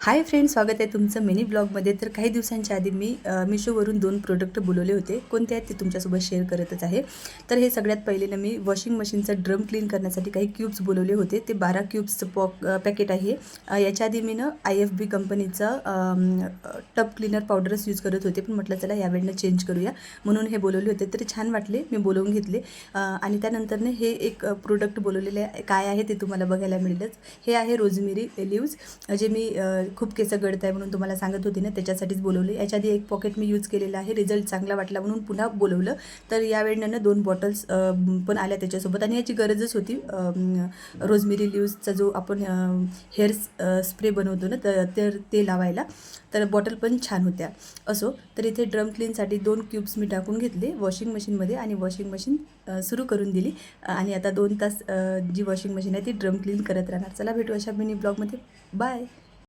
Hi friends, स्वागत आहे तुमचं मिनी ब्लॉगमध्ये। तर काही दिवसांच्या आधी मी मिशोवरून 2 प्रोडक्ट बोलवले होते। कोणते आहेत ते तुमच्यासोबत शेअर करतच आहे। तर हे सगळ्यात पहिले ना मी वॉशिंग मशीनचा ड्रम क्लीन करण्यासाठी काही क्यूब्स बोलवले होते। ते 12 क्यूब्सचं पॅकेट आहे। याच्या आधी मी ना IFB कंपनीचा टब क्लीनर पावडरच यूज करत होते, पण म्हटलं चला यावेळेला चेंज करूया म्हणून हे बोलवले होते। तरी छान वाटले, मी बोलवून घेतले। आणि त्यानंतरने हे एक प्रोडक्ट बोलवलेले काय आहे ते तुम्हाला बघायला मिळेलच। हे आहे रोजमेरी लिव्ज, जे मी खूप केस गळत आहे म्हणून तुम्हाला सांगत होते ना, त्याच्यासाठीच बोलवले। याच्या आधी एक पॉकेट मी यूज केलेला आहे, रिझल्ट चांगला वाटला म्हणून पुन्हा बोलवलं। तर यावेळेला 2 बॉटल्स पण आल्या त्याच्यासोबत, आणि याची गरजच होती। रोजमेरी लिव्सचा जो आपण हेअर स्प्रे बनवतो ना, तर ते लावायला। तर बॉटल पण छान होत्या। असो, तर इथे ड्रम क्लीनसाठी 2 क्यूब्स मी टाकून घेतले वॉशिंग मशीनमध्ये, आणि वॉशिंग मशीन सुरू करून दिली। आणि आता 2 तास जी वॉशिंग मशीन आहे ती ड्रम क्लीन करत राहणार। चला भेटू अशा मिनी ब्लॉगमध्ये। बाय।